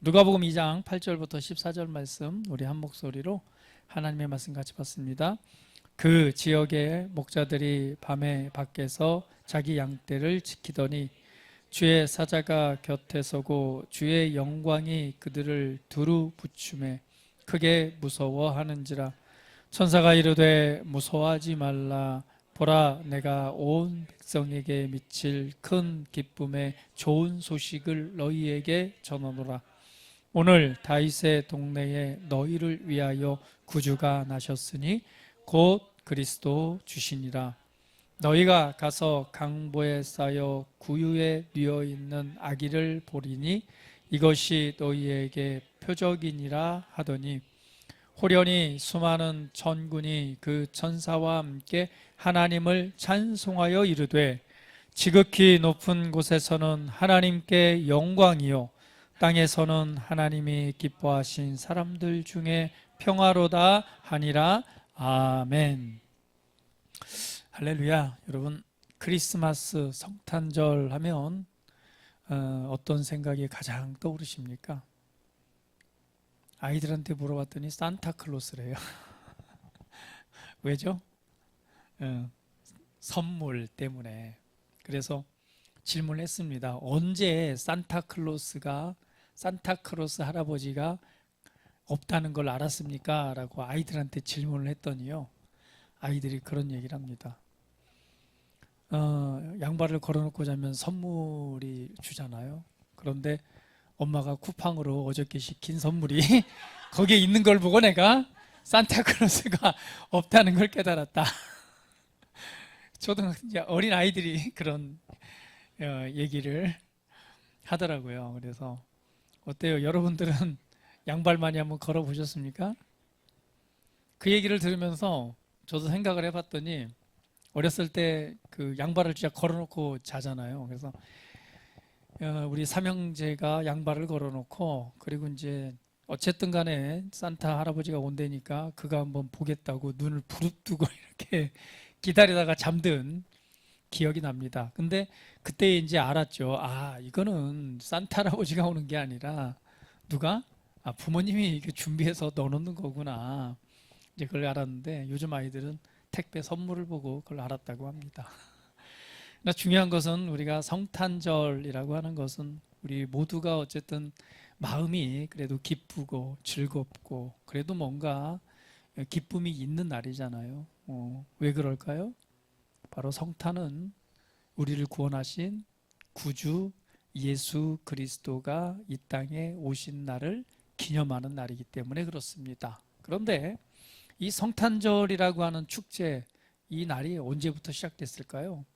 누가복음 2장 8절부터 14절 말씀 우리 한 목소리로 하나님의 말씀 같이 봤습니다. 그 지역의 목자들이 밤에 밖에서 자기 양떼를 지키더니 주의 사자가 곁에 서고 주의 영광이 그들을 두루 붙춤에 크게 무서워하는지라. 천사가 이르되 무서워하지 말라. 보라, 내가 온 백성에게 미칠 큰 기쁨의 좋은 소식을 너희에게 전하노라. 오늘 다윗의 동네에 너희를 위하여 구주가 나셨으니 곧 그리스도 주시니라. 너희가 가서 강보에 쌓여 구유에 뉘어 있는 아기를 보리니 이것이 너희에게 표적이니라 하더니 호련히 수많은 천군이 그 천사와 함께 하나님을 찬송하여 이르되 지극히 높은 곳에서는 하나님께 영광이요 땅에서는 하나님이 기뻐하신 사람들 중에 평화로다 하니라. 아멘. 할렐루야. 여러분, 크리스마스 성탄절 하면 어떤 생각이 가장 떠오르십니까? 아이들한테 물어봤더니 산타클로스래요. 왜죠? 선물 때문에. 그래서 질문을 했습니다. 언제 산타클로스 할아버지가 없다는 걸 알았습니까? 라고 아이들한테 질문을 했더니요, 아이들이 그런 얘기를 합니다. 양발을 걸어놓고 자면 선물이 주잖아요. 그런데 엄마가 쿠팡으로 어저께 시킨 선물이 거기에 있는 걸 보고 내가 산타클로스가 없다는 걸 깨달았다. 초등학생 어린 아이들이 그런 얘기를 하더라고요. 그래서 어때요? 여러분들은 양발 많이 한번 걸어 보셨습니까? 그 얘기를 들으면서 저도 생각을 해봤더니 어렸을 때 그 양발을 진짜 걸어놓고 자잖아요. 그래서 우리 삼형제가 양발을 걸어놓고 그리고 이제 어쨌든 간에 산타 할아버지가 온다니까 그가 한번 보겠다고 눈을 부릅뜨고 이렇게 기다리다가 잠든 기억이 납니다. 근데 그때 이제 알았죠. 아, 이거는 산타 할아버지가 오는 게 아니라 누가? 아, 부모님이 이렇게 준비해서 넣어놓는 거구나. 이제 그걸 알았는데 요즘 아이들은 택배 선물을 보고 그걸 알았다고 합니다. 그러나 중요한 것은 우리가 성탄절이라고 하는 것은 우리 모두가 어쨌든 마음이 그래도 기쁘고 즐겁고 그래도 뭔가 기쁨이 있는 날이잖아요. 왜 그럴까요? 바로 성탄은 우리를 구원하신 구주 예수 그리스도가 이 땅에 오신 날을 기념하는 날이기 때문에 그렇습니다. 그런데 이 성탄절이라고 하는 축제, 이 날이 언제부터 시작됐을까요?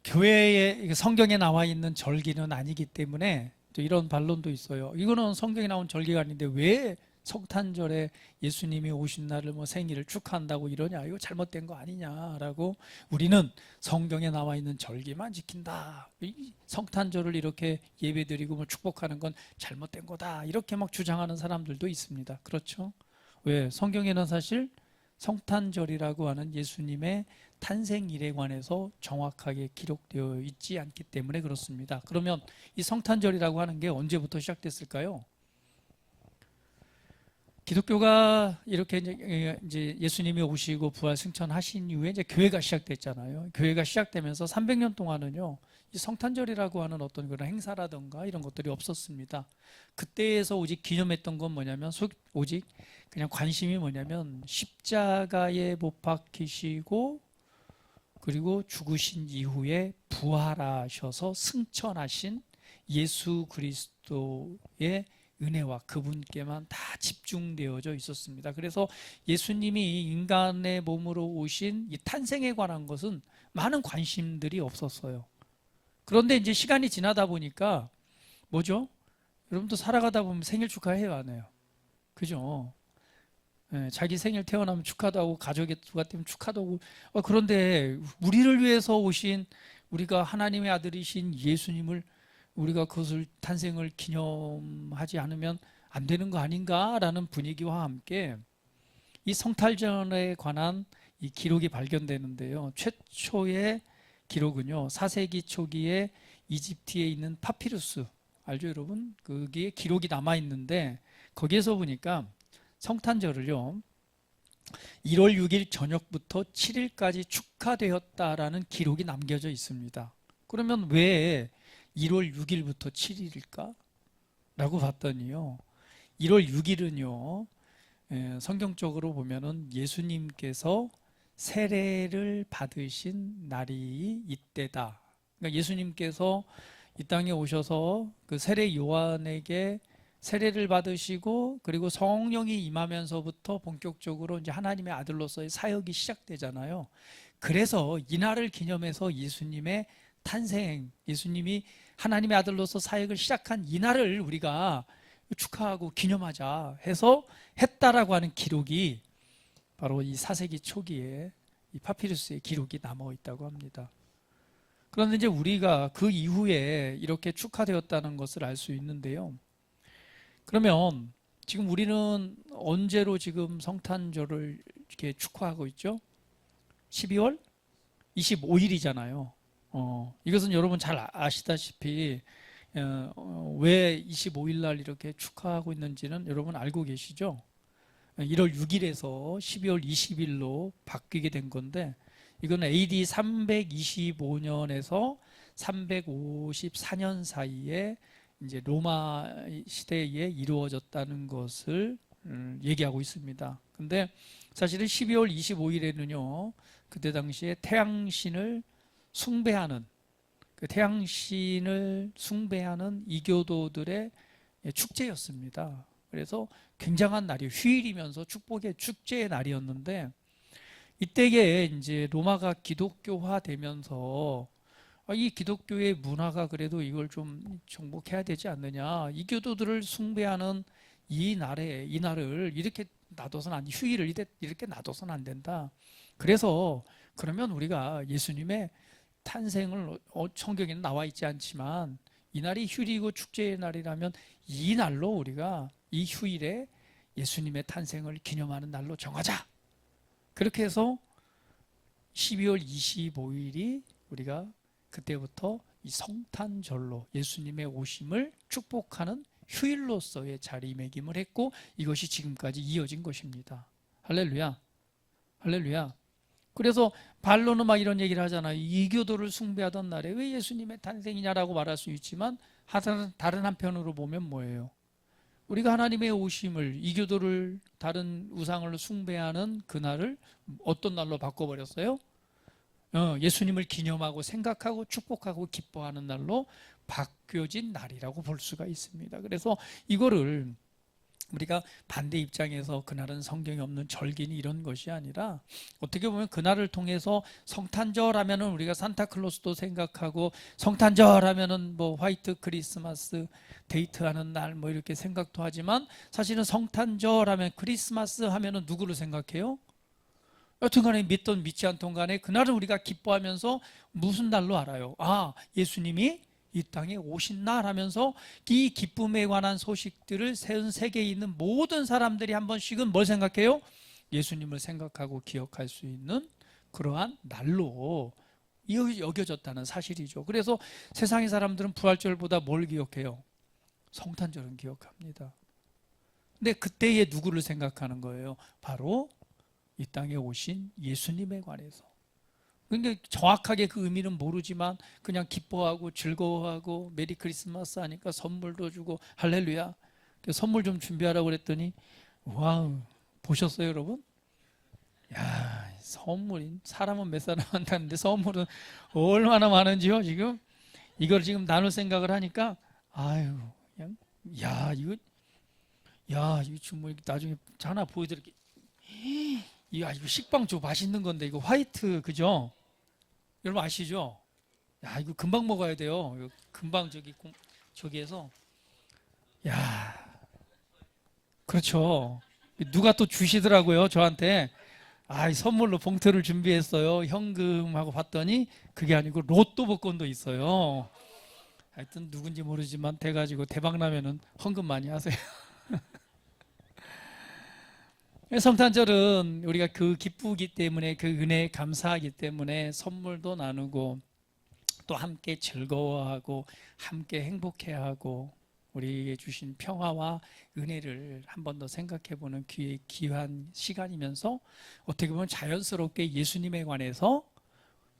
교회에 성경에 나와 있는 절기는 아니기 때문에 또 이런 반론도 있어요. 이거는 성경에 나온 절기가 아닌데 왜 성탄절에 예수님이 오신 날을 뭐 생일을 축하한다고 이러냐, 이거 잘못된 거 아니냐라고, 우리는 성경에 나와 있는 절기만 지킨다, 이 성탄절을 이렇게 예배드리고 뭐 축복하는 건 잘못된 거다, 이렇게 막 주장하는 사람들도 있습니다. 그렇죠? 왜? 성경에는 사실 성탄절이라고 하는 예수님의 탄생일에 관해서 정확하게 기록되어 있지 않기 때문에 그렇습니다. 그러면 이 성탄절이라고 하는 게 언제부터 시작됐을까요? 기독교가 이렇게 이제 예수님이 오시고 부활 승천하신 이후에 이제 교회가 시작됐잖아요. 교회가 시작되면서 300년 동안은요, 이 성탄절이라고 하는 어떤 그런 행사라든가 이런 것들이 없었습니다. 그때에서 오직 기념했던 건 뭐냐면, 오직 그냥 관심이 뭐냐면 십자가에 못 박히시고 그리고 죽으신 이후에 부활하셔서 승천하신 예수 그리스도의 은혜와 그분께만 다 집중되어져 있었습니다. 그래서 예수님이 인간의 몸으로 오신 이 탄생에 관한 것은 많은 관심들이 없었어요. 그런데 이제 시간이 지나다 보니까 뭐죠? 여러분도 살아가다 보면 생일 축하해요, 안 해요? 그죠? 자기 생일 태어나면 축하도 하고 가족의 수가 되면 축하도 하고, 그런데 우리를 위해서 오신, 우리가 하나님의 아들이신 예수님을 우리가 그것을 탄생을 기념하지 않으면 안 되는 거 아닌가라는 분위기와 함께 이 성탄절에 관한 이 기록이 발견되는데요. 최초의 기록은요, 4세기 초기에 이집트에 있는 파피루스, 알죠, 여러분? 그게 기록이 남아 있는데 거기에서 보니까 성탄절을요 1월 6일 저녁부터 7일까지 축하되었다라는 기록이 남겨져 있습니다. 그러면 왜 1월 6일부터 7일일까? 라고 봤더니요 1월 6일은요 성경적으로 보면은 예수님께서 세례를 받으신 날이 이때다. 그러니까 예수님께서 이 땅에 오셔서 그 세례 요한에게 세례를 받으시고 그리고 성령이 임하면서부터 본격적으로 이제 하나님의 아들로서의 사역이 시작되잖아요. 그래서 이 날을 기념해서 예수님의 탄생, 예수님이 하나님의 아들로서 사역을 시작한 이 날을 우리가 축하하고 기념하자 해서 했다라고 하는 기록이 바로 이 4세기 초기에 이 파피루스의 기록이 남아 있다고 합니다. 그런데 이제 우리가 그 이후에 이렇게 축하되었다는 것을 알 수 있는데요. 그러면 지금 우리는 언제로 지금 성탄절을 이렇게 축하하고 있죠? 12월 25일이잖아요. 이것은 여러분 잘 아시다시피 왜 25일 날 이렇게 축하하고 있는지는 여러분 알고 계시죠? 1월 6일에서 12월 20일로 바뀌게 된 건데 이건 AD 325년에서 354년 사이에 이제 로마 시대에 이루어졌다는 것을 얘기하고 있습니다. 근데 사실은 12월 25일에는요, 그때 당시에 태양신을 숭배하는, 그 태양신을 숭배하는 이교도들의 축제였습니다. 그래서 굉장한 날이 휴일이면서 축복의 축제의 날이었는데 이때에 이제 로마가 기독교화 되면서 이 기독교의 문화가 그래도 이걸 좀 정복해야 되지 않느냐. 이교도들을 숭배하는 이 날을 이렇게 놔둬서는 휴일을 이렇게 놔둬서는 안 된다. 그래서 그러면 우리가 예수님의 탄생을 성경에는 나와 있지 않지만 이 날이 휴일이고 축제의 날이라면 이 날로 우리가 이 휴일에 예수님의 탄생을 기념하는 날로 정하자. 그렇게 해서 12월 25일이 우리가 그때부터 이 성탄절로 예수님의 오심을 축복하는 휴일로서의 자리매김을 했고 이것이 지금까지 이어진 것입니다. 할렐루야. 할렐루야. 그래서 반론은 막 이런 얘기를 하잖아요. 이교도를 숭배하던 날에 왜 예수님의 탄생이냐라고 말할 수 있지만 다른 한편으로 보면 뭐예요? 우리가 하나님의 오심을 이교도를 다른 우상을 숭배하는 그날을 어떤 날로 바꿔버렸어요? 예수님을 기념하고 생각하고 축복하고 기뻐하는 날로 바뀌어진 날이라고 볼 수가 있습니다. 그래서 이거를 우리가 반대 입장에서 그날은 성경이 없는 절기니 이런 것이 아니라 어떻게 보면 그날을 통해서 성탄절 하면은 우리가 산타클로스도 생각하고 성탄절 하면은 뭐 화이트 크리스마스 데이트하는 날 뭐 이렇게 생각도 하지만 사실은 성탄절 하면 크리스마스 하면은 누구를 생각해요? 여튼간에 믿든 믿지 않든 간에 그날을 우리가 기뻐하면서 무슨 날로 알아요? 예수님이 이 땅에 오신 날 하면서 이 기쁨에 관한 소식들을 전 세계에 있는 모든 사람들이 한 번씩은 뭘 생각해요? 예수님을 생각하고 기억할 수 있는 그러한 날로 여겨졌다는 사실이죠. 그래서 세상의 사람들은 부활절보다 뭘 기억해요? 성탄절은 기억합니다. 근데 그때에 누구를 생각하는 거예요? 바로 이 땅에 오신 예수님에 관해서. 그러니까 정확하게 그 의미는 모르지만 그냥 기뻐하고 즐거워하고 메리 크리스마스 하니까 선물도 주고 할렐루야. 선물 좀 준비하라고 그랬더니 와우, 보셨어요 여러분? 야, 선물이 사람은 몇 사람 한다는데 선물은 얼마나 많은지요 지금. 이걸 지금 나눌 생각을 하니까 아유 그냥 이거 지금 나중에 하나 보여드릴게. 이거 식빵 좀 맛있는 건데 이거 화이트 그죠? 여러분 아시죠? 이거 금방 먹어야 돼요. 이거 금방 저기에서 그렇죠. 누가 또 주시더라고요 저한테. 선물로 봉투를 준비했어요. 현금하고 봤더니 그게 아니고 로또 복권도 있어요. 하여튼 누군지 모르지만 돼가지고 대박 나면은 헌금 많이 하세요. 성탄절은 우리가 그 기쁘기 때문에 그 은혜에 감사하기 때문에 선물도 나누고 또 함께 즐거워하고 함께 행복해하고 우리에게 주신 평화와 은혜를 한 번 더 생각해보는 귀한 시간이면서 어떻게 보면 자연스럽게 예수님에 관해서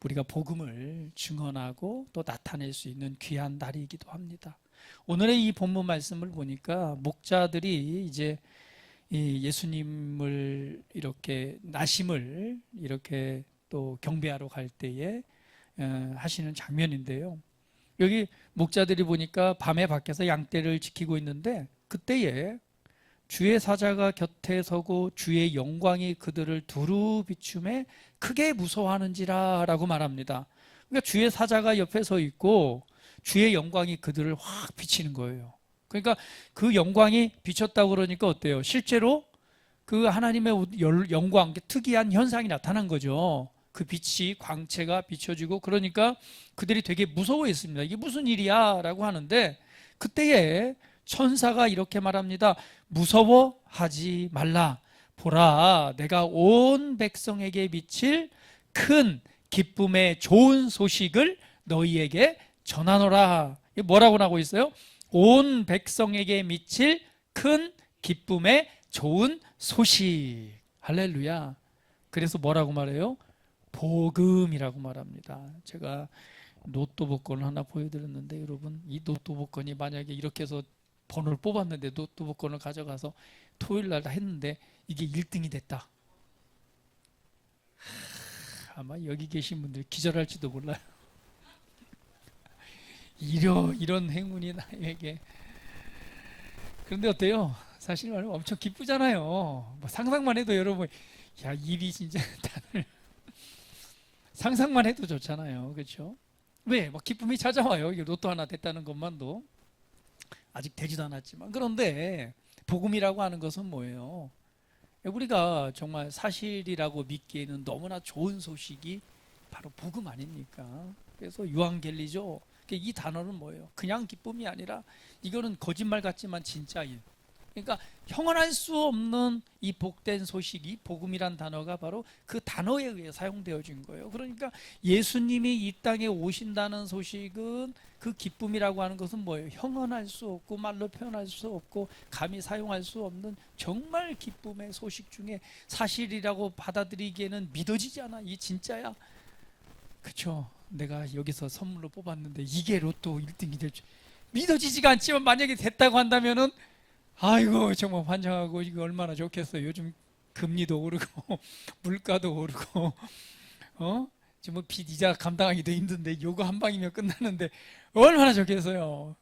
우리가 복음을 증언하고 또 나타낼 수 있는 귀한 날이기도 합니다. 오늘의 이 본문 말씀을 보니까 목자들이 이제 이 예수님을 이렇게 나심을 이렇게 또 경배하러 갈 때에 하시는 장면인데요. 여기 목자들이 보니까 밤에 밖에서 양떼를 지키고 있는데 그때에 주의 사자가 곁에 서고 주의 영광이 그들을 두루 비춤에 크게 무서워하는지라 라고 말합니다. 그러니까 주의 사자가 옆에 서 있고 주의 영광이 그들을 확 비치는 거예요. 그러니까 그 영광이 비쳤다고 그러니까 어때요? 실제로 그 하나님의 영광, 특이한 현상이 나타난 거죠. 그 빛이, 광채가 비춰지고, 그러니까 그들이 되게 무서워했습니다. 이게 무슨 일이야? 라고 하는데 그때에 천사가 이렇게 말합니다. 무서워하지 말라. 보라, 내가 온 백성에게 미칠 큰 기쁨의 좋은 소식을 너희에게 전하노라. 이게 뭐라고 나오고 있어요? 온 백성에게 미칠 큰 기쁨의 좋은 소식. 할렐루야. 그래서 뭐라고 말해요? 복음이라고 말합니다. 제가 로또 복권을 하나 보여드렸는데 여러분, 이 로또 복권이 만약에 이렇게 해서 번호를 뽑았는데 로또 복권을 가져가서 토요일 날 했는데 이게 1등이 됐다. 아마 여기 계신 분들 기절할지도 몰라요. 이런 행운이 나에게. 그런데 어때요? 사실 말하면 엄청 기쁘잖아요. 뭐 상상만 해도 여러분, 야, 일이 진짜 다들 상상만 해도 좋잖아요. 그렇죠? 왜? 막 기쁨이 찾아와요. 이게 로또 하나 됐다는 것만도. 아직 되지도 않았지만. 그런데 복음이라고 하는 것은 뭐예요? 우리가 정말 사실이라고 믿기에는 너무나 좋은 소식이 바로 복음 아닙니까? 그래서 유앙겔리죠. 이 단어는 뭐예요? 그냥 기쁨이 아니라 이거는 거짓말 같지만 진짜예요. 그러니까 형언할 수 없는 이 복된 소식이, 복음이란 단어가 바로 그 단어에 의해 사용되어진 거예요. 그러니까 예수님이 이 땅에 오신다는 소식은, 그 기쁨이라고 하는 것은 뭐예요? 형언할 수 없고 말로 표현할 수 없고 감히 사용할 수 없는 정말 기쁨의 소식 중에 사실이라고 받아들이기에는 믿어지지 않아. 이 진짜야. 그렇죠? 내가 여기서 선물로 뽑았는데 이게 로또 1등이 될 줄 믿어지지가 않지만, 만약에 됐다고 한다면은 아이고 정말 환장하고, 이거 얼마나 좋겠어요. 요즘 금리도 오르고 물가도 오르고 지금 뭐 빚 이자 감당하기도 힘든데 요거 한 방이면 끝나는데 얼마나 좋겠어요.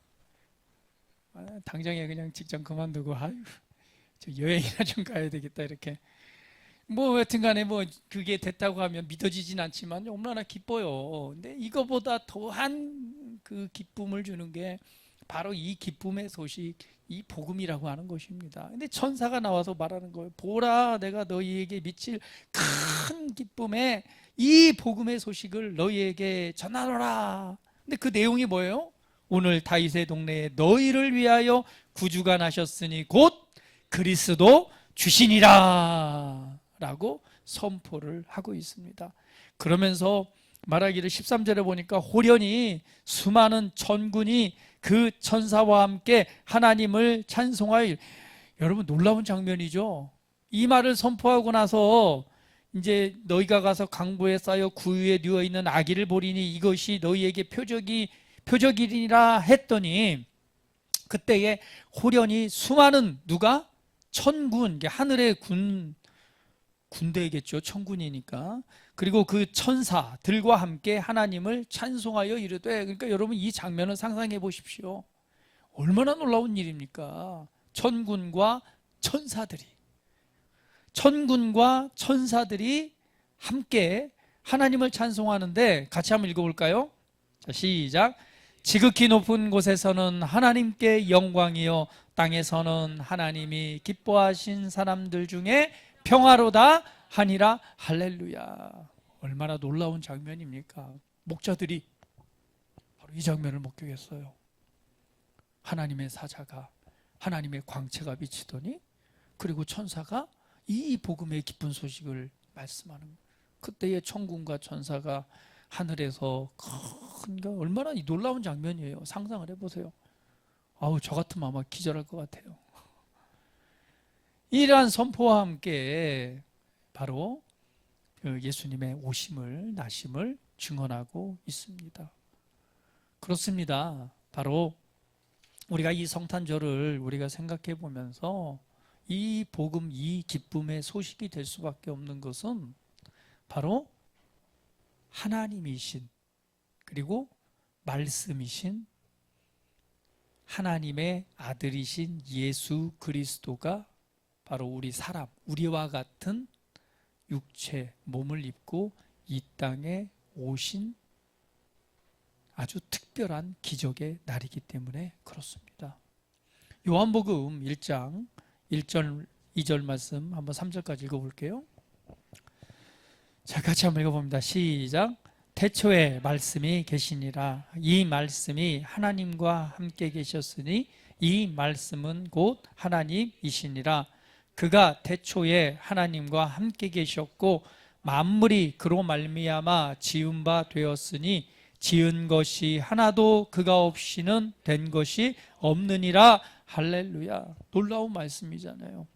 당장에 그냥 직장 그만두고 아유, 저 여행이나 좀 가야 되겠다, 이렇게. 뭐 여튼간에 뭐 그게 됐다고 하면 믿어지진 않지만 얼마나 기뻐요. 근데 이거보다 더한 그 기쁨을 주는 게 바로 이 기쁨의 소식, 이 복음이라고 하는 것입니다. 근데 천사가 나와서 말하는 거예요. 보라, 내가 너희에게 미칠 큰 기쁨의 이 복음의 소식을 너희에게 전하노라. 근데 그 내용이 뭐예요? 오늘 다윗의 동네에 너희를 위하여 구주가 나셨으니 곧 그리스도 주시니라 라고 선포를 하고 있습니다. 그러면서 말하기를 13절에 보니까 호련히 수많은 천군이 그 천사와 함께 하나님을 찬송하여. 여러분, 놀라운 장면이죠. 이 말을 선포하고 나서 이제 너희가 가서 강보에 쌓여 구유에 누워 있는 아기를 보리니 이것이 너희에게 표적이니라 했더니, 그때에 호련히 수많은, 누가? 천군, 하늘의 군대겠죠. 천군이니까. 그리고 그 천사들과 함께 하나님을 찬송하여 이르되. 그러니까 여러분, 이 장면을 상상해 보십시오. 얼마나 놀라운 일입니까? 천군과 천사들이 함께 하나님을 찬송하는데, 같이 한번 읽어볼까요? 자, 시작. 지극히 높은 곳에서는 하나님께 영광이요, 땅에서는 하나님이 기뻐하신 사람들 중에 평화로다 하니라. 할렐루야. 얼마나 놀라운 장면입니까? 목자들이 바로 이 장면을 목격했어요. 하나님의 사자가, 하나님의 광채가 비치더니, 그리고 천사가 이 복음의 기쁜 소식을 말씀하는 거예요. 그때의 천군과 천사가 하늘에서 얼마나 놀라운 장면이에요. 상상을 해보세요. 아우, 저 같으면 아마 기절할 것 같아요. 이러한 선포와 함께 바로 그 예수님의 오심을, 나심을 증언하고 있습니다. 그렇습니다. 바로 우리가 이 성탄절을 우리가 생각해 보면서 이 복음, 이 기쁨의 소식이 될 수밖에 없는 것은 바로 하나님이신, 그리고 말씀이신 하나님의 아들이신 예수 그리스도가 바로 우리 사람, 우리와 같은 육체, 몸을 입고 이 땅에 오신 아주 특별한 기적의 날이기 때문에 그렇습니다. 요한복음 1장 1절, 2절 말씀 한번 3절까지 읽어볼게요. 자, 같이 한번 읽어봅니다. 시작. 태초에 말씀이 계시니라. 이 말씀이 하나님과 함께 계셨으니 이 말씀은 곧 하나님이시니라. 그가 태초에 하나님과 함께 계셨고 만물이 그로 말미암아 지은 바 되었으니 지은 것이 하나도 그가 없이는 된 것이 없느니라. 할렐루야. 놀라운 말씀이잖아요.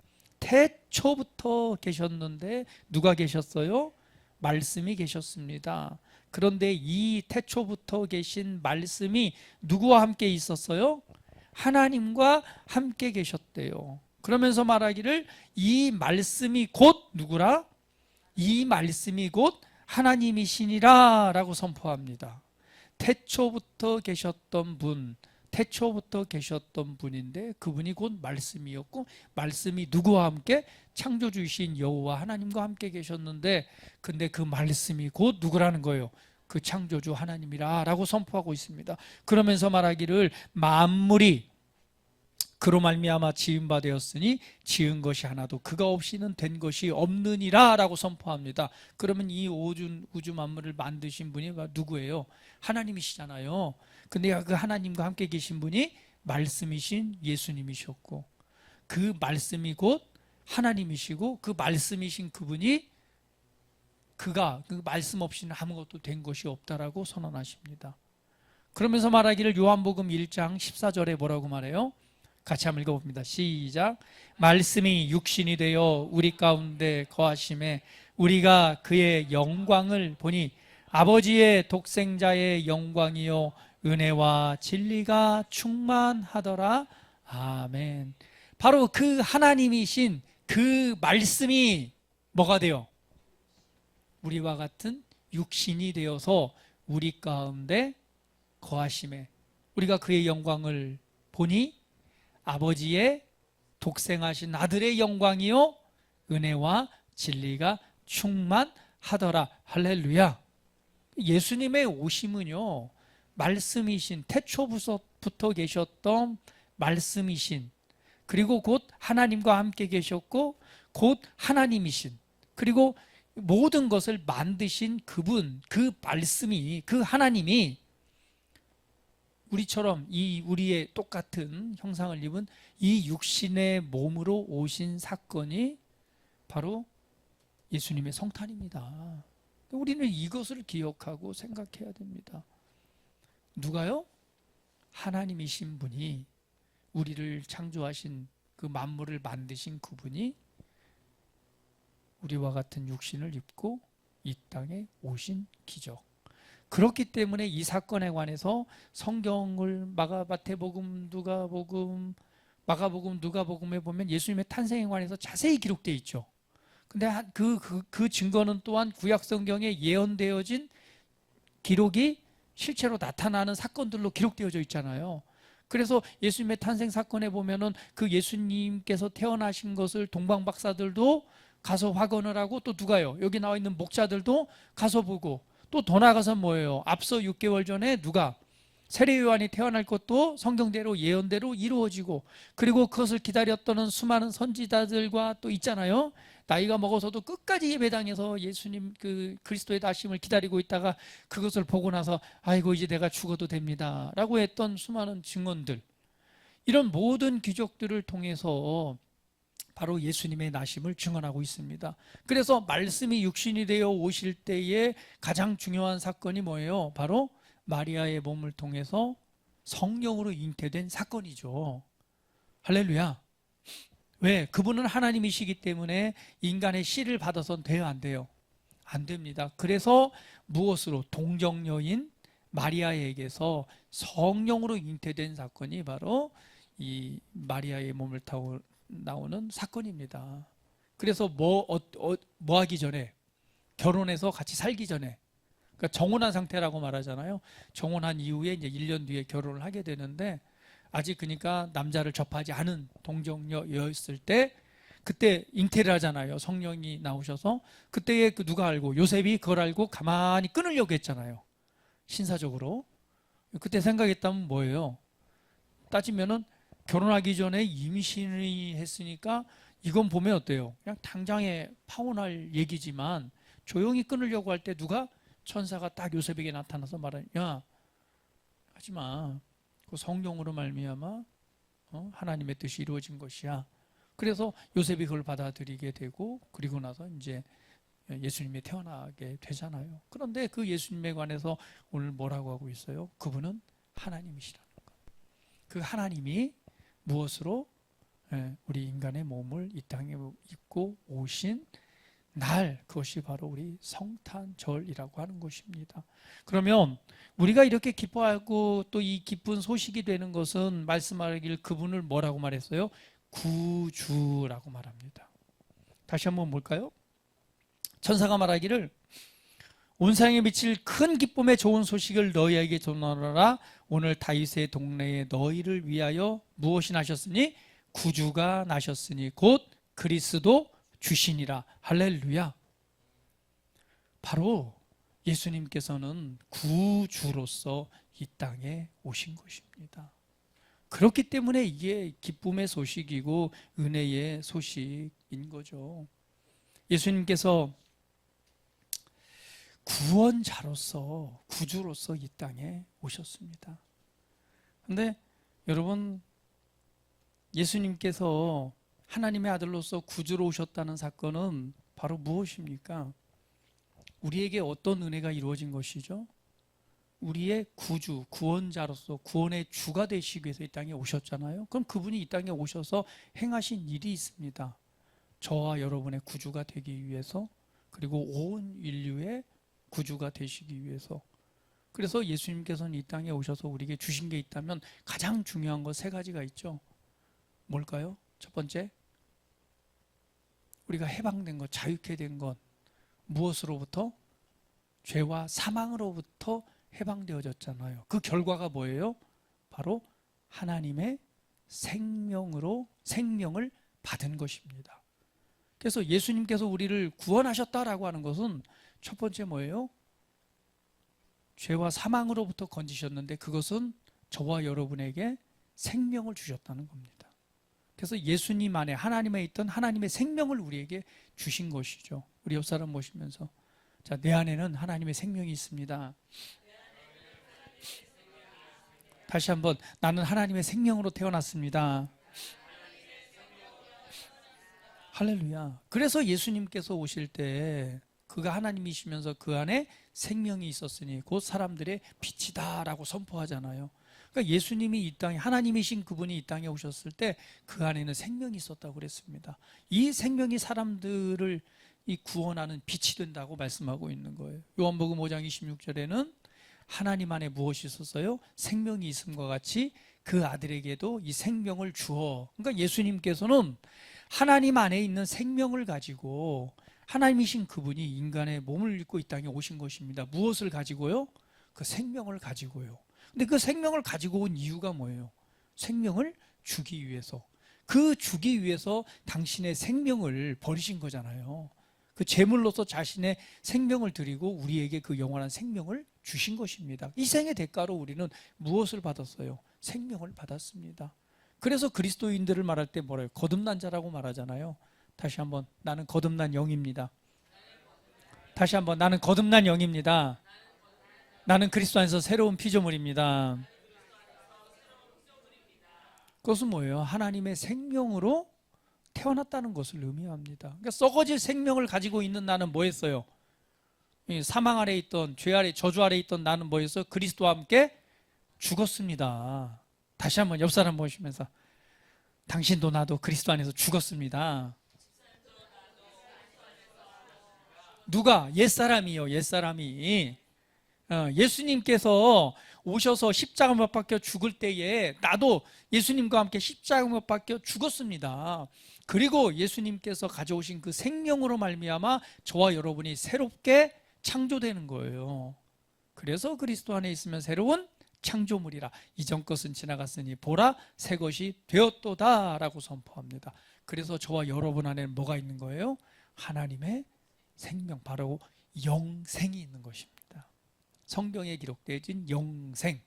태초부터 계셨는데 누가 계셨어요? 말씀이 계셨습니다. 그런데 이 태초부터 계신 말씀이 누구와 함께 있었어요? 하나님과 함께 계셨대요. 그러면서 말하기를 이 말씀이 곧 누구라? 이 말씀이 곧 하나님이시니라 라고 선포합니다. 태초부터 계셨던 분, 태초부터 계셨던 분인데 그분이 곧 말씀이었고, 말씀이 누구와 함께? 창조주이신 여호와 하나님과 함께 계셨는데, 근데 그 말씀이 곧 누구라는 거예요? 그 창조주 하나님이라 라고 선포하고 있습니다. 그러면서 말하기를 만물이 그로 말미암아 지은 바 되었으니 지은 것이 하나도 그가 없이는 된 것이 없느니라 라고 선포합니다. 그러면 이 우주 만물을 만드신 분이 누구예요? 하나님이시잖아요. 근데 그 하나님과 함께 계신 분이 말씀이신 예수님이셨고, 그 말씀이 곧 하나님이시고, 그 말씀이신 그분이 그가 그 말씀 없이는 아무것도 된 것이 없다라고 선언하십니다. 그러면서 말하기를 요한복음 1장 14절에 뭐라고 말해요? 같이 한번 읽어봅니다. 시작. 말씀이 육신이 되어 우리 가운데 거하심에 우리가 그의 영광을 보니 아버지의 독생자의 영광이요 은혜와 진리가 충만하더라. 아멘. 바로 그 하나님이신 그 말씀이 뭐가 돼요? 우리와 같은 육신이 되어서 우리 가운데 거하심에 우리가 그의 영광을 보니 아버지의 독생하신 아들의 영광이요 은혜와 진리가 충만하더라. 할렐루야. 예수님의 오심은요, 말씀이신, 태초부터 계셨던 말씀이신, 그리고 곧 하나님과 함께 계셨고 곧 하나님이신, 그리고 모든 것을 만드신 그분, 그 말씀이, 그 하나님이 우리처럼 이 우리의 똑같은 형상을 입은 이 육신의 몸으로 오신 사건이 바로 예수님의 성탄입니다. 우리는 이것을 기억하고 생각해야 됩니다. 누가요? 하나님이신 분이, 우리를 창조하신 그 만물을 만드신 그분이 우리와 같은 육신을 입고 이 땅에 오신 기적. 그렇기 때문에 이 사건에 관해서 성경을 마태복음, 누가복음, 마가복음, 누가복음에 보면 예수님의 탄생에 관해서 자세히 기록되어 있죠. 근데 그 증거는 또한 구약 성경에 예언되어진 기록이 실제로 나타나는 사건들로 기록되어져 있잖아요. 그래서 예수님의 탄생 사건에 보면은 그 예수님께서 태어나신 것을 동방 박사들도 가서 확언을 하고, 또 누가요? 여기 나와 있는 목자들도 가서 보고, 또 더 나아가서 뭐예요? 앞서 6개월 전에 누가? 세례 요한이 태어날 것도 성경대로 예언대로 이루어지고, 그리고 그것을 기다렸던 수많은 선지자들과 또 있잖아요. 나이가 먹어서도 끝까지 예배당에서 예수님 그 그리스도의 다심을 기다리고 있다가 그것을 보고 나서 아이고 이제 내가 죽어도 됩니다 라고 했던 수많은 증언들, 이런 모든 기적들을 통해서 바로 예수님의 나심을 증언하고 있습니다. 그래서 말씀이 육신이 되어 오실 때에 가장 중요한 사건이 뭐예요? 바로 마리아의 몸을 통해서 성령으로 잉태된 사건이죠. 할렐루야. 왜? 그분은 하나님이시기 때문에 인간의 씨를 받아서는 돼요, 안 돼요? 안 됩니다. 그래서 무엇으로? 동정녀인 마리아에게서 성령으로 잉태된 사건이 바로 이 마리아의 몸을 타고 나오는 사건입니다. 그래서 뭐 하기 전에, 결혼해서 같이 살기 전에, 그러니까 정혼한 상태라고 말하잖아요. 정혼한 이후에 이제 1년 뒤에 결혼을 하게 되는데, 아직 그러니까 남자를 접하지 않은 동정녀였을 때, 그때 잉태를 하잖아요. 성령이 나오셔서. 그때에 그 누가 알고, 요셉이 그걸 알고 가만히 끊으려고 했잖아요. 신사적으로. 그때 생각했다면 뭐예요? 따지면은 결혼하기 전에 임신을 했으니까 이건 보면 어때요? 그냥 당장에 파혼할 얘기지만 조용히 끊으려고 할 때 누가, 천사가 딱 요셉에게 나타나서 말하냐, 야, 하지 마. 그 성령으로 말미암아 하나님의 뜻이 이루어진 것이야. 그래서 요셉이 그걸 받아들이게 되고, 그리고 나서 이제 예수님이 태어나게 되잖아요. 그런데 그 예수님에 관해서 오늘 뭐라고 하고 있어요? 그분은 하나님이시라는 것. 그 하나님이 무엇으로? 우리 인간의 몸을 이 땅에 입고 오신 날, 그것이 바로 우리 성탄절이라고 하는 것입니다. 그러면 우리가 이렇게 기뻐하고 또 이 기쁜 소식이 되는 것은, 말씀하길 그분을 뭐라고 말했어요? 구주라고 말합니다. 다시 한번 볼까요? 천사가 말하기를 온 세상에 미칠 큰 기쁨의 좋은 소식을 너희에게 전하노라. 오늘 다윗의 동네에 너희를 위하여 무엇이 나셨으니? 구주가 나셨으니 곧 그리스도 주시니라. 할렐루야. 바로 예수님께서는 구주로서 이 땅에 오신 것입니다. 그렇기 때문에 이게 기쁨의 소식이고 은혜의 소식인 거죠. 예수님께서 구원자로서, 구주로서 이 땅에 오셨습니다. 그런데 여러분, 예수님께서 하나님의 아들로서 구주로 오셨다는 사건은 바로 무엇입니까? 우리에게 어떤 은혜가 이루어진 것이죠? 우리의 구주, 구원자로서 구원의 주가 되시기 위해서 이 땅에 오셨잖아요. 그럼 그분이 이 땅에 오셔서 행하신 일이 있습니다. 저와 여러분의 구주가 되기 위해서, 그리고 온 인류의 구주가 되시기 위해서. 그래서 예수님께서는 이 땅에 오셔서 우리에게 주신 게 있다면 가장 중요한 것 세 가지가 있죠. 뭘까요? 첫 번째, 우리가 해방된 것, 자유케 된 것. 무엇으로부터? 죄와 사망으로부터 해방되어졌잖아요. 그 결과가 뭐예요? 바로 하나님의 생명을 받은 것입니다. 그래서 예수님께서 우리를 구원하셨다라고 하는 것은 첫 번째 뭐예요? 죄와 사망으로부터 건지셨는데, 그것은 저와 여러분에게 생명을 주셨다는 겁니다. 그래서 예수님 안에, 하나님에 있던 하나님의 생명을 우리에게 주신 것이죠. 우리 옆 사람 보시면서, 자, 내 안에는 하나님의 생명이 있습니다. 다시 한번, 나는 하나님의 생명으로 태어났습니다. 할렐루야. 그래서 예수님께서 오실 때 그가 하나님이시면서 그 안에 생명이 있었으니 곧 사람들의 빛이다라고 선포하잖아요. 그러니까 예수님이 이 땅에, 하나님이신 그분이 이 땅에 오셨을 때 그 안에는 생명이 있었다고 그랬습니다. 이 생명이 사람들을 이 구원하는 빛이 된다고 말씀하고 있는 거예요. 요한복음 5장 26절에는 하나님 안에 무엇이 있었어요? 생명이 있음과 같이 그 아들에게도 이 생명을 주어. 그러니까 예수님께서는 하나님 안에 있는 생명을 가지고, 하나님이신 그분이 인간의 몸을 입고 이 땅에 오신 것입니다. 무엇을 가지고요? 그 생명을 가지고요. 근데 그 생명을 가지고 온 이유가 뭐예요? 생명을 주기 위해서. 그 주기 위해서 당신의 생명을 버리신 거잖아요. 그 제물로서 자신의 생명을 드리고 우리에게 그 영원한 생명을 주신 것입니다. 희생의 대가로 우리는 무엇을 받았어요? 생명을 받았습니다. 그래서 그리스도인들을 말할 때 뭐래요? 거듭난 자라고 말하잖아요. 다시 한번, 나는 거듭난 영입니다. 다시 한번, 나는 거듭난 영입니다. 나는 그리스도 안에서 새로운 피조물입니다. 그것은 뭐예요? 하나님의 생명으로 태어났다는 것을 의미합니다. 그러니까 썩어질 생명을 가지고 있는 나는 뭐였어요? 사망 아래 있던, 죄 아래, 저주 아래 있던 나는 뭐였어요? 그리스도와 함께 죽었습니다. 다시 한번 옆 사람 보시면서 당신도 나도 그리스도 안에서 죽었습니다. 누가? 옛사람이요. 옛사람이. 예수님께서 오셔서 십자가 못 박혀 죽을 때에 나도 예수님과 함께 십자가 못 박혀 죽었습니다. 그리고 예수님께서 가져오신 그 생명으로 말미암아 저와 여러분이 새롭게 창조되는 거예요. 그래서 그리스도 안에 있으면 새로운 창조물이라. 이전 것은 지나갔으니 보라 새 것이 되었도다 라고 선포합니다. 그래서 저와 여러분 안에는 뭐가 있는 거예요? 하나님의 생명, 바로 영생이 있는 것입니다. 성경에 기록되어진 영생,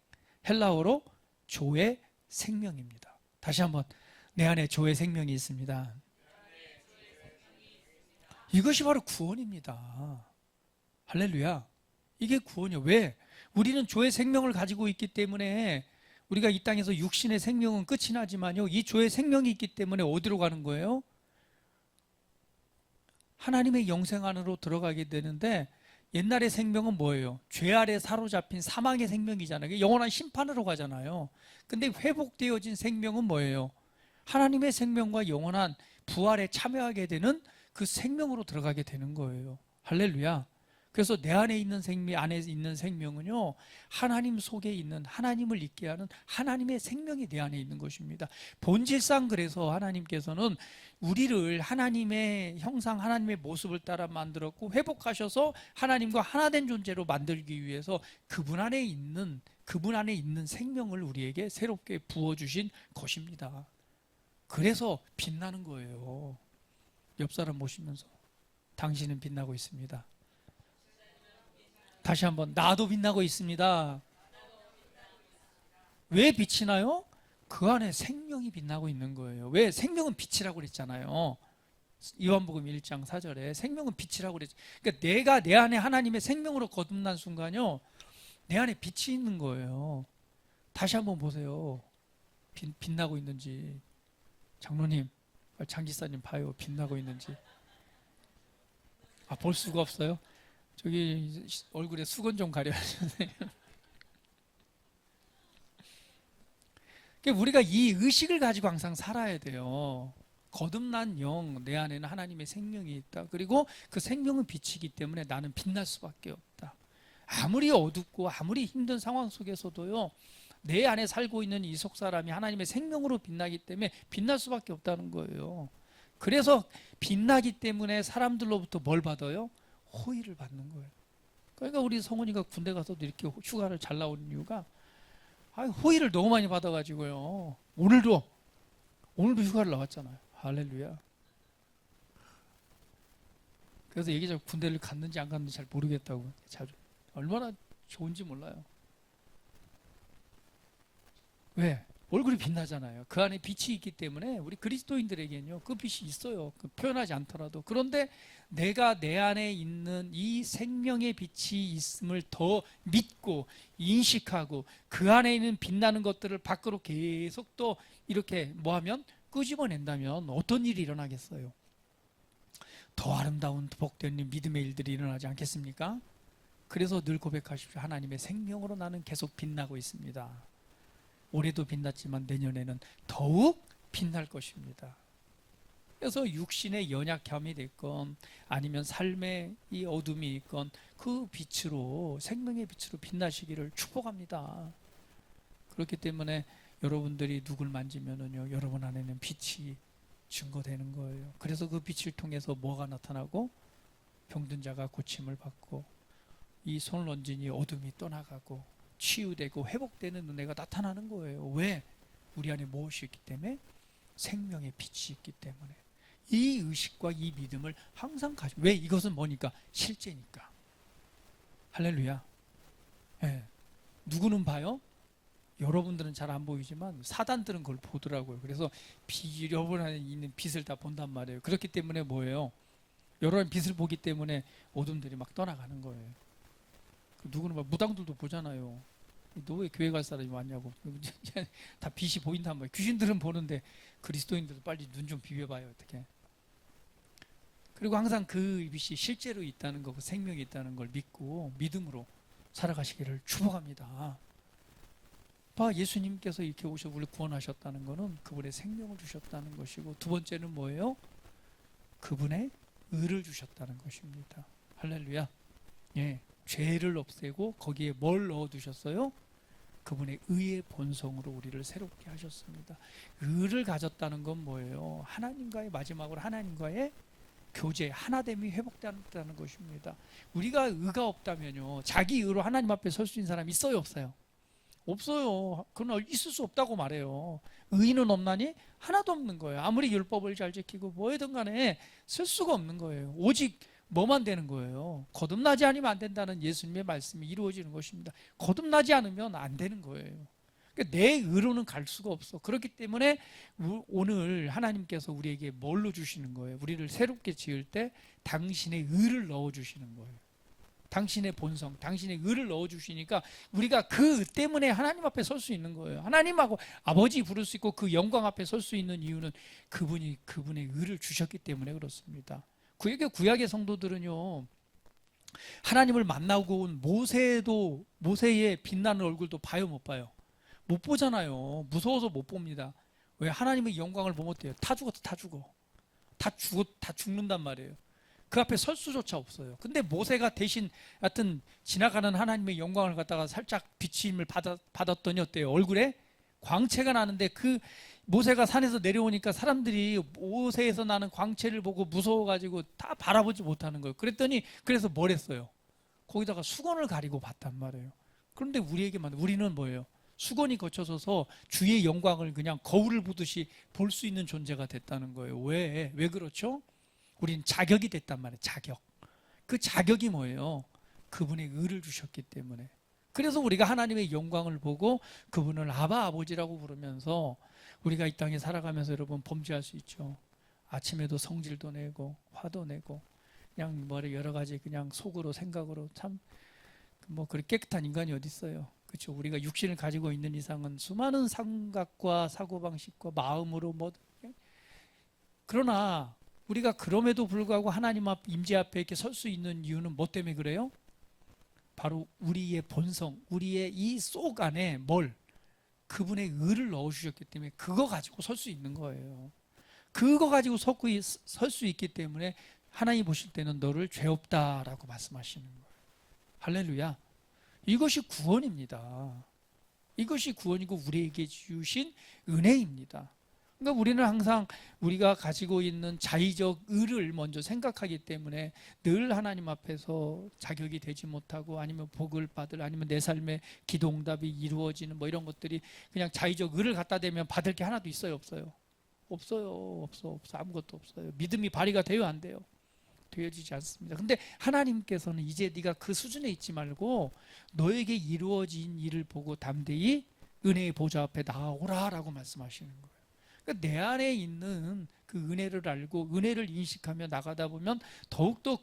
헬라어로 조의 생명입니다. 다시 한번, 내 안에 조의 생명이 있습니다. 이것이 바로 구원입니다. 할렐루야. 이게 구원이요. 왜? 우리는 조의 생명을 가지고 있기 때문에, 우리가 이 땅에서 육신의 생명은 끝이 나지만요, 이 조의 생명이 있기 때문에 어디로 가는 거예요? 하나님의 영생 안으로 들어가게 되는데, 옛날의 생명은 뭐예요? 죄 아래 사로잡힌 사망의 생명이잖아요. 영원한 심판으로 가잖아요. 근데 회복되어진 생명은 뭐예요? 하나님의 생명과 영원한 부활에 참여하게 되는 그 생명으로 들어가게 되는 거예요. 할렐루야. 그래서 내 안에 있는 생명은요, 하나님 속에 있는, 하나님을 있게 하는 하나님의 생명이 내 안에 있는 것입니다. 본질상 그래서 하나님께서는 우리를 하나님의 형상, 하나님의 모습을 따라 만들었고 회복하셔서 하나님과 하나 된 존재로 만들기 위해서 그분 안에 있는 생명을 우리에게 새롭게 부어주신 것입니다. 그래서 빛나는 거예요. 옆 사람 보시면서 당신은 빛나고 있습니다. 다시 한번, 나도 빛나고 있습니다. 왜 빛이 나요? 그 안에 생명이 빛나고 있는 거예요. 왜? 생명은 빛이라고 그랬잖아요. 요한복음 1장 4절에 생명은 빛이라고 그랬죠. 그러니까 내가 내 안에 하나님의 생명으로 거듭난 순간요, 내 안에 빛이 있는 거예요. 다시 한번 보세요. 빛나고 있는지. 장로님, 장기사님 봐요. 빛나고 있는지. 볼 수가 없어요. 저기 얼굴에 수건 좀 가려주세요. 우리가 이 의식을 가지고 항상 살아야 돼요. 거듭난 영, 내 안에는 하나님의 생명이 있다. 그리고 그 생명은 빛이기 때문에 나는 빛날 수밖에 없다. 아무리 어둡고 아무리 힘든 상황 속에서도요, 내 안에 살고 있는 이 속 사람이 하나님의 생명으로 빛나기 때문에 빛날 수밖에 없다는 거예요. 그래서 빛나기 때문에 사람들로부터 뭘 받아요? 호의를 받는 거예요. 그러니까 우리 성훈이가 군대 가서도 이렇게 휴가를 잘 나오는 이유가 호의를 너무 많이 받아가지고요. 오늘도 휴가를 나왔잖아요. 할렐루야. 그래서 얘기자고 군대를 갔는지 안 갔는지 잘 모르겠다고. 자주. 얼마나 좋은지 몰라요. 왜? 얼굴이 빛나잖아요. 그 안에 빛이 있기 때문에 우리 그리스도인들에게는요, 그 빛이 있어요. 표현하지 않더라도. 그런데 내가 내 안에 있는 이 생명의 빛이 있음을 더 믿고 인식하고 그 안에 있는 빛나는 것들을 밖으로 계속 또 이렇게 뭐하면 끄집어낸다면 어떤 일이 일어나겠어요? 더 아름다운 복된 믿음의 일들이 일어나지 않겠습니까? 그래서 늘 고백하십시오. 하나님의 생명으로 나는 계속 빛나고 있습니다. 올해도 빛났지만 내년에는 더욱 빛날 것입니다. 그래서 육신의 연약함이 됐건 아니면 삶의 이 어둠이 있건 그 빛으로, 생명의 빛으로 빛나시기를 축복합니다. 그렇기 때문에 여러분들이 누굴 만지면은요, 여러분 안에는 빛이 증거되는 거예요. 그래서 그 빛을 통해서 뭐가 나타나고, 병든 자가 고침을 받고, 이 손을 얹으니 어둠이 떠나가고, 치유되고 회복되는 은혜가 나타나는 거예요. 왜? 우리 안에 무엇이 있기 때문에? 생명의 빛이 있기 때문에. 이 의식과 이 믿음을 항상 가지고. 왜? 이것은 뭐니까? 실제니까. 할렐루야. 네. 누구는 봐요? 여러분들은 잘 안 보이지만 사단들은 그걸 보더라고요. 그래서 여러분 안에 있는 빛을 다 본단 말이에요. 그렇기 때문에 뭐예요? 여러분 빛을 보기 때문에 어둠들이 막 떠나가는 거예요. 누구는 막 무당들도 보잖아요. 너 왜 교회 갈 사람이 왔냐고. 다 빛이 보인단 말이에요. 귀신들은 보는데 그리스도인들도 빨리 눈 좀 비벼봐요. 어떻게. 그리고 항상 그 빛이 실제로 있다는 거, 그 생명이 있다는 걸 믿고 믿음으로 살아가시기를 축복합니다. 예수님께서 이렇게 오셔 우리를 구원하셨다는 것은 그분의 생명을 주셨다는 것이고, 두 번째는 뭐예요? 그분의 의를 주셨다는 것입니다. 할렐루야. 예, 죄를 없애고 거기에 뭘 넣어두셨어요? 그분의 의의 본성으로 우리를 새롭게 하셨습니다. 의를 가졌다는 건 뭐예요? 하나님과의, 마지막으로 하나님과의 교제, 하나됨이 회복된다는 것입니다. 우리가 의가 없다면요, 자기 의로 하나님 앞에 설 수 있는 사람이 있어요, 없어요? 없어요. 그건 있을 수 없다고 말해요. 의인은 없나니? 하나도 없는 거예요. 아무리 율법을 잘 지키고 뭐든 간에 쓸 수가 없는 거예요. 오직 뭐만 되는 거예요? 거듭나지 않으면 안 된다는 예수님의 말씀이 이루어지는 것입니다. 거듭나지 않으면 안 되는 거예요. 그러니까 내 의로는 갈 수가 없어. 그렇기 때문에 오늘 하나님께서 우리에게 뭘로 주시는 거예요? 우리를 새롭게 지을 때 당신의 의를 넣어주시는 거예요. 당신의 본성, 당신의 의를 넣어주시니까 우리가 그 의 때문에 하나님 앞에 설 수 있는 거예요. 하나님하고 아버지 부를 수 있고 그 영광 앞에 설 수 있는 이유는 그분이 그분의 의를 주셨기 때문에 그렇습니다. 구약의 성도들은요, 하나님을 만나고 온 모세의 빛나는 얼굴도 봐요, 못 봐요? 못 보잖아요. 무서워서 못 봅니다. 왜? 하나님의 영광을 보면 어때요? 다 죽었다, 다 죽는단 말이에요. 그 앞에 설 수조차 없어요. 근데 모세가 대신 하여튼 지나가는 하나님의 영광을 갖다가 살짝 비침을 받았더니 어때요? 얼굴에 광채가 나는데, 그 모세가 산에서 내려오니까 사람들이 모세에서 나는 광채를 보고 무서워가지고 다 바라보지 못하는 거예요. 그래서 뭘 했어요? 거기다가 수건을 가리고 봤단 말이에요. 그런데 우리는 뭐예요? 수건이 거쳐져서 주의 영광을 그냥 거울을 보듯이 볼 수 있는 존재가 됐다는 거예요. 왜 그렇죠? 우린 자격이 됐단 말이에요. 자격. 그 자격이 뭐예요? 그분의 의를 주셨기 때문에. 그래서 우리가 하나님의 영광을 보고 그분을 아버지라고 부르면서 우리가 이 땅에 살아가면서 여러분 범죄할 수 있죠. 아침에도 성질도 내고 화도 내고 그냥 여러 가지 그냥 속으로 생각으로 참 그렇게 깨끗한 인간이 어디 있어요. 그렇죠. 우리가 육신을 가지고 있는 이상은 수많은 생각과 사고방식과 마음으로 그러나 우리가 그럼에도 불구하고 하나님 앞 임재 앞에 이렇게 설 수 있는 이유는 뭐 때문에 그래요? 바로 우리의 본성, 우리의 이 속 안에 그분의 의를 넣어주셨기 때문에 그거 가지고 설 수 있는 거예요. 그거 가지고 설 수 있기 때문에 하나님 보실 때는 너를 죄 없다라고 말씀하시는 거예요. 할렐루야. 이것이 구원입니다. 이것이 구원이고 우리에게 주신 은혜입니다. 그러니까 우리는 항상 우리가 가지고 있는 자의적 의를 먼저 생각하기 때문에 늘 하나님 앞에서 자격이 되지 못하고 아니면 복을 받을, 아니면 내 삶의 기도응답이 이루어지는 이런 것들이 그냥 자의적 의를 갖다 대면 받을 게 하나도 있어요, 없어요? 없어요. 없어. 아무것도 없어요. 믿음이 발휘가 돼요, 안 돼요? 되어지지 않습니다. 근데 하나님께서는 이제 네가 그 수준에 있지 말고 너에게 이루어진 일을 보고 담대히 은혜의 보좌 앞에 나오라라고 말씀하시는 거예요. 그러니까 내 안에 있는 그 은혜를 알고 은혜를 인식하며 나가다 보면 더욱더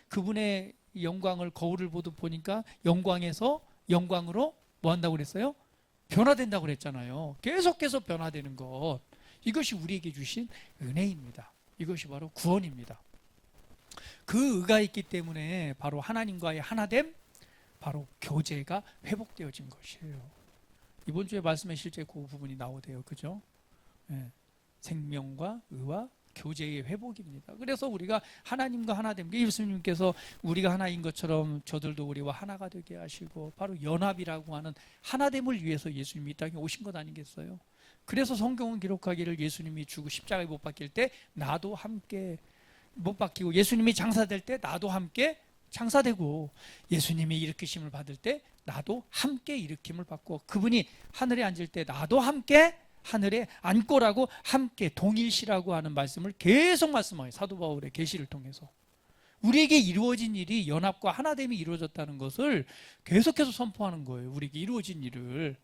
그분의 영광을 거울을 보니까 영광에서 영광으로 뭐 한다고 그랬어요? 변화된다고 그랬잖아요. 계속해서 변화되는 것. 이것이 우리에게 주신 은혜입니다. 이것이 바로 구원입니다. 그 의가 있기 때문에 바로 하나님과의 하나됨, 바로 교제가 회복되어진 것이에요. 이번 주에 말씀에 실제 그 부분이 나오대요. 그죠? 네. 생명과 의와 교제의 회복입니다. 그래서 우리가 하나님과 하나됨, 예수님께서 우리가 하나인 것처럼 저들도 우리와 하나가 되게 하시고, 바로 연합이라고 하는 하나됨을 위해서 예수님이 이 땅에 오신 것 아니겠어요? 그래서 성경은 기록하기를 예수님이 죽고 십자가에 못 박힐 때 나도 함께 못 박히고, 예수님이 장사될 때 나도 함께 장사되고, 예수님이 일으키심을 받을 때 나도 함께 일으킴을 받고, 그분이 하늘에 앉을 때 나도 함께 하늘에 앉고라고 함께 동일시라고 하는 말씀을 계속 말씀해요. 사도 바울의 계시를 통해서 우리에게 이루어진 일이 연합과 하나됨이 이루어졌다는 것을 계속해서 선포하는 거예요. 우리에게 이루어진 일을.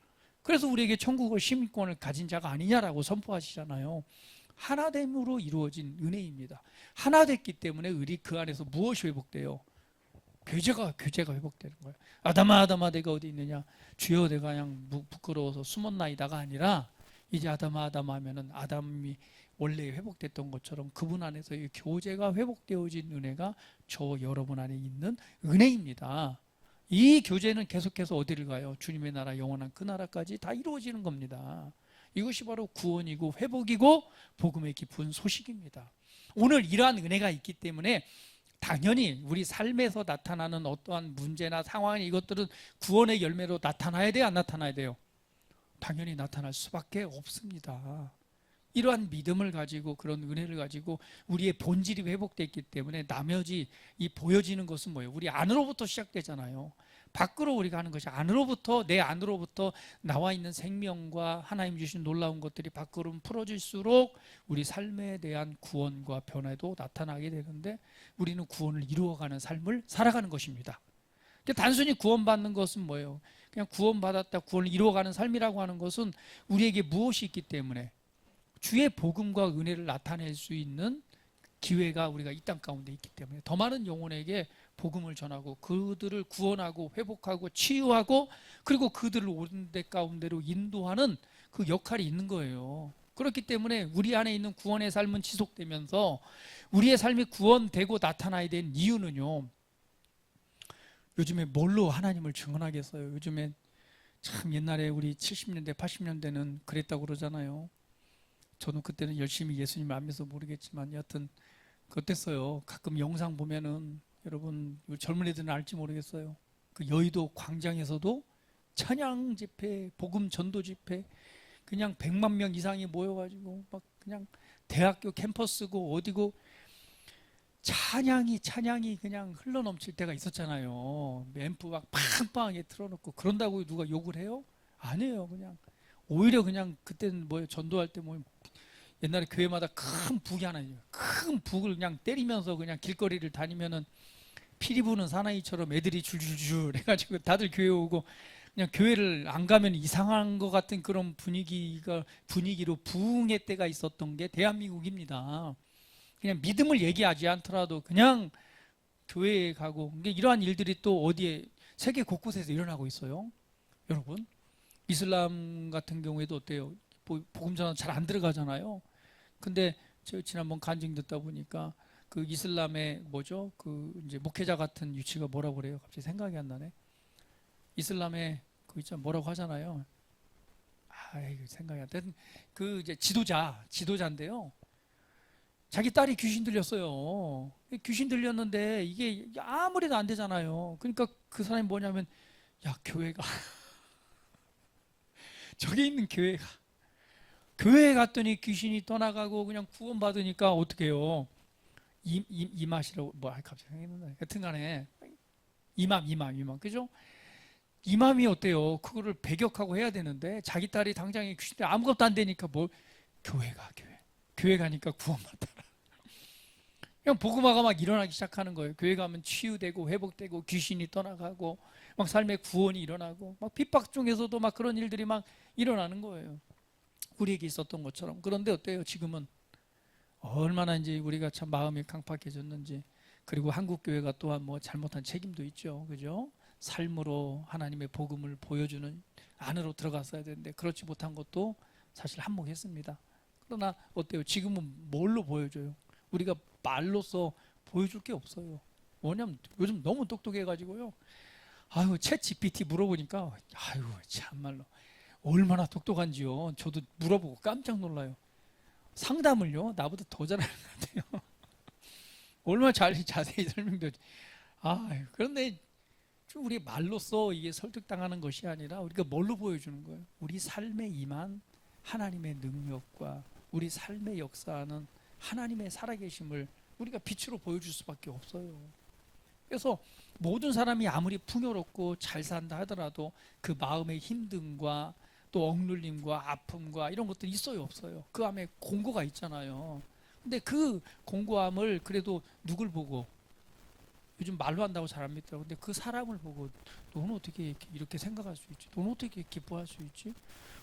그래서 우리에게 천국의 시민권을 가진 자가 아니냐라고 선포하시잖아요. 하나됨으로 이루어진 은혜입니다. 하나 됐기 때문에 우리 그 안에서 무엇이 회복돼요? 교제가 회복되는 거예요. 아담아 내가 어디 있느냐? 주여 내가 그냥 부끄러워서 숨었나이다가 아니라, 이제 아담아 하면은 아담이 원래 회복됐던 것처럼 그분 안에서 이 교제가 회복되어진 은혜가 저 여러분 안에 있는 은혜입니다. 이 교제는 계속해서 어디를 가요? 주님의 나라 영원한 그 나라까지 다 이루어지는 겁니다. 이것이 바로 구원이고 회복이고 복음의 기쁜 소식입니다. 오늘 이러한 은혜가 있기 때문에 당연히 우리 삶에서 나타나는 어떠한 문제나 상황, 이것들은 구원의 열매로 나타나야 돼요, 안 나타나야 돼요? 당연히 나타날 수밖에 없습니다. 이러한 믿음을 가지고 그런 은혜를 가지고 우리의 본질이 회복됐기 때문에 나머지 이 보여지는 것은 뭐예요? 우리 안으로부터 시작되잖아요. 밖으로 우리가 하는 것이 안으로부터, 내 안으로부터 나와 있는 생명과 하나님 주신 놀라운 것들이 밖으로 풀어질수록 우리 삶에 대한 구원과 변화도 나타나게 되는데, 우리는 구원을 이루어가는 삶을 살아가는 것입니다. 단순히 구원받는 것은 뭐예요? 그냥 구원받았다, 구원을 이루어가는 삶이라고 하는 것은 우리에게 무엇이 있기 때문에 주의 복음과 은혜를 나타낼 수 있는 기회가 우리가 이 땅 가운데 있기 때문에 더 많은 영혼에게 복음을 전하고 그들을 구원하고 회복하고 치유하고 그리고 그들을 옳은 데 가운데로 인도하는 그 역할이 있는 거예요. 그렇기 때문에 우리 안에 있는 구원의 삶은 지속되면서 우리의 삶이 구원되고 나타나야 되는 이유는요, 요즘에 뭘로 하나님을 증언하겠어요? 요즘에 참 옛날에 우리 70년대 80년대는 그랬다고 그러잖아요. 저는 그때는 열심히 예수님을 안 믿어서 모르겠지만 여하튼 어땠어요? 가끔 영상 보면은, 여러분 젊은 애들은 알지 모르겠어요. 그 여의도 광장에서도 찬양 집회, 복음 전도 집회, 그냥 100만 명 이상이 모여가지고 막 그냥 대학교 캠퍼스고 어디고 찬양이 그냥 흘러넘칠 때가 있었잖아요. 앰프 막 팡팡하게 틀어놓고. 그런다고 누가 욕을 해요? 아니에요. 그냥 오히려 그냥 그때는 뭐예요? 전도할 때 뭐 옛날에 교회마다 큰 북이 하나 있어요. 큰 북을 그냥 때리면서 그냥 길거리를 다니면은 피리 부는 사나이처럼 애들이 줄줄줄 해가지고 다들 교회 오고, 그냥 교회를 안 가면 이상한 것 같은 그런 분위기로 부흥의 때가 있었던 게 대한민국입니다. 그냥 믿음을 얘기하지 않더라도 그냥 교회에 가고, 이러한 일들이 또 어디에 세계 곳곳에서 일어나고 있어요. 여러분, 이슬람 같은 경우에도 어때요? 복음 전환 잘 안 들어가잖아요. 근데 저 지난번 간증 듣다 보니까 그 이슬람의 뭐죠? 그 이제 목회자 같은 위치가 뭐라고 그래요? 갑자기 생각이 안 나네. 이슬람의 그 있잖아, 뭐라고 하잖아요. 이거 생각이 안 나. 그 이제 지도자인데요. 자기 딸이 귀신 들렸어요. 귀신 들렸는데 이게 아무리도 안 되잖아요. 그러니까 그 사람이 뭐냐면, 야, 교회가 저기 있는 교회에 갔더니 귀신이 떠나가고 그냥 구원받으니까 어떻게 해요? 이맛이라고 뭐 갑자기 생각났네. 여튼간에 이맘 그죠? 이맘이 어때요? 그거를 배격하고 해야 되는데 자기 딸이 당장에 귀신이 아무것도 안 되니까 뭘, 교회 가니까 구원받아. 그냥 복음화가 막 일어나기 시작하는 거예요. 교회 가면 치유되고 회복되고 귀신이 떠나가고 막 삶의 구원이 일어나고 막 핍박 중에서도 막 그런 일들이 막 일어나는 거예요. 우리에게 있었던 것처럼. 그런데 어때요? 지금은 얼마나 이제 우리가 참 마음이 강팍해졌는지. 그리고 한국 교회가 또한 뭐 잘못한 책임도 있죠. 그죠? 삶으로 하나님의 복음을 보여주는 안으로 들어갔어야 되는데 그렇지 못한 것도 사실 한몫했습니다. 그러나 어때요? 지금은 뭘로 보여줘요? 우리가 말로써 보여줄 게 없어요. 뭐냐면 요즘 너무 똑똑해가지고요. 아유, 챗 GPT 물어보니까 아유, 참말로 얼마나 똑똑한지요. 저도 물어보고 깜짝 놀라요. 상담을요, 나보다 더 잘하는 것 같아요. 얼마나 자세히 설명도. 그런데 우리 말로써 이게 설득당하는 것이 아니라 우리가 뭘로 보여주는 거예요? 우리 삶에 임한 하나님의 능력과 우리 삶의 역사는 하나님의 살아계심을 우리가 빛으로 보여줄 수밖에 없어요. 그래서 모든 사람이 아무리 풍요롭고 잘 산다 하더라도 그 마음의 힘듦과 또 억눌림과 아픔과 이런 것들이 있어요, 없어요? 그 안에 공고가 있잖아요. 근데 그 공고함을 그래도 누굴 보고, 요즘 말로 한다고 잘 안 믿더라고. 근데 그 사람을 보고, 너는 어떻게 이렇게 생각할 수 있지? 너는 어떻게 기뻐할 수 있지?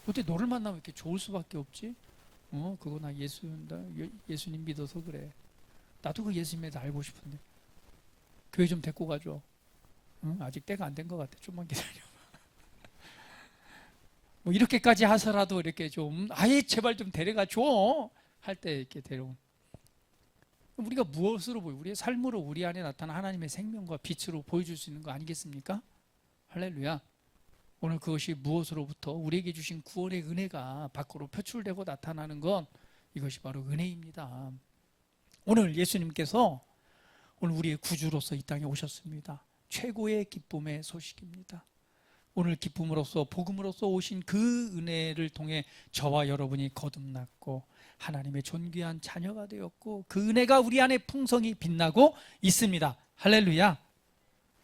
어떻게 너를 만나면 이렇게 좋을 수밖에 없지? 그거 나 예수님 믿어서 그래. 나도 그 예수님에 다 알고 싶은데 교회 좀 데리고 가줘. 아직 때가 안 된 것 같아. 좀만 기다려. 뭐 이렇게까지 하서라도 이렇게 좀 아예 제발 좀 데려가 줘 할 때 이렇게 데려온. 우리가 무엇으로 보여? 우리의 삶으로 우리 안에 나타난 하나님의 생명과 빛으로 보여줄 수 있는 거 아니겠습니까? 할렐루야. 오늘 그것이 무엇으로부터 우리에게 주신 구원의 은혜가 밖으로 표출되고 나타나는 건 이것이 바로 은혜입니다. 오늘 예수님께서 오늘 우리의 구주로서 이 땅에 오셨습니다. 최고의 기쁨의 소식입니다. 오늘 기쁨으로써 복음으로써 오신 그 은혜를 통해 저와 여러분이 거듭났고 하나님의 존귀한 자녀가 되었고 그 은혜가 우리 안에 풍성히 빛나고 있습니다. 할렐루야.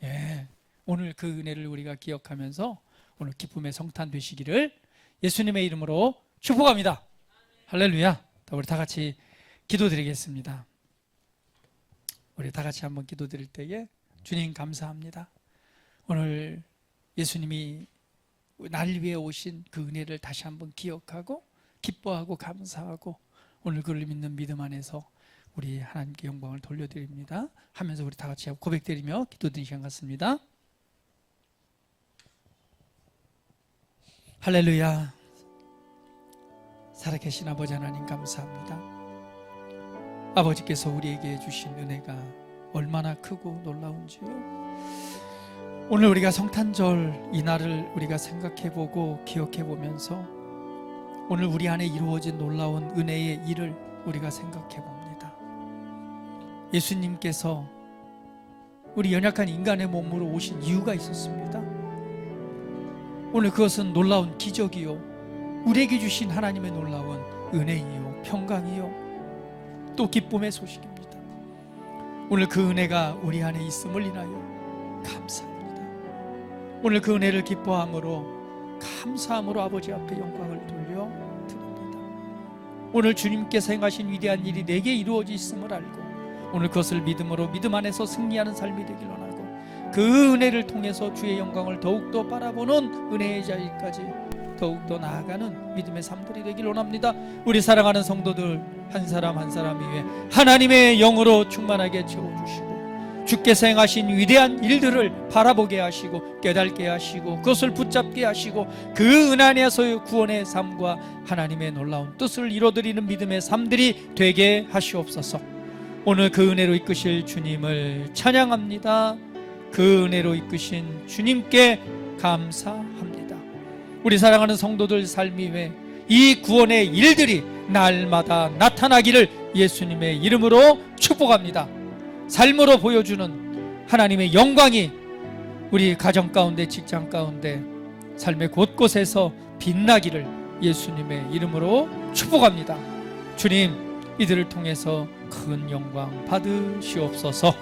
예, 오늘 그 은혜를 우리가 기억하면서 오늘 기쁨의 성탄 되시기를 예수님의 이름으로 축복합니다. 할렐루야. 우리 다 같이 기도드리겠습니다. 우리 다 같이 한번 기도드릴 때에 주님 감사합니다. 오늘 예수님이 나를 위해 오신 그 은혜를 다시 한번 기억하고 기뻐하고 감사하고 오늘 그를 믿는 믿음 안에서 우리 하나님께 영광을 돌려드립니다 하면서 우리 다 같이 고백드리며 기도드리는 시간 같습니다. 할렐루야. 살아계신 아버지 하나님 감사합니다. 아버지께서 우리에게 주신 은혜가 얼마나 크고 놀라운지요. 오늘 우리가 성탄절 이 날을 우리가 생각해보고 기억해보면서 오늘 우리 안에 이루어진 놀라운 은혜의 일을 우리가 생각해봅니다. 예수님께서 우리 연약한 인간의 몸으로 오신 이유가 있었습니다. 오늘 그것은 놀라운 기적이요 우리에게 주신 하나님의 놀라운 은혜이요 평강이요 또 기쁨의 소식입니다. 오늘 그 은혜가 우리 안에 있음을 인하여 감사합니다. 오늘 그 은혜를 기뻐함으로 감사함으로 아버지 앞에 영광을 돌려 드립니다. 오늘 주님께서 행하신 위대한 일이 내게 이루어져 있음을 알고 오늘 그것을 믿음으로 믿음 안에서 승리하는 삶이 되길 원하고 그 은혜를 통해서 주의 영광을 더욱더 바라보는 은혜의 자리까지 더욱더 나아가는 믿음의 삶들이 되길 원합니다. 우리 사랑하는 성도들 한 사람 한 사람 위에 하나님의 영으로 충만하게 채워주시고 주께서 행하신 위대한 일들을 바라보게 하시고 깨닫게 하시고 그것을 붙잡게 하시고 그 은혜 안에서의 구원의 삶과 하나님의 놀라운 뜻을 이뤄드리는 믿음의 삶들이 되게 하시옵소서. 오늘 그 은혜로 이끄실 주님을 찬양합니다. 그 은혜로 이끄신 주님께 감사합니다. 우리 사랑하는 성도들 삶 위에 이 구원의 일들이 날마다 나타나기를 예수님의 이름으로 축복합니다. 삶으로 보여주는 하나님의 영광이 우리 가정 가운데 직장 가운데 삶의 곳곳에서 빛나기를 예수님의 이름으로 축복합니다. 주님 이들을 통해서 큰 영광 받으시옵소서.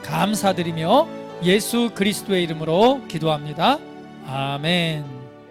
감사드리며 예수 그리스도의 이름으로 기도합니다. 아멘.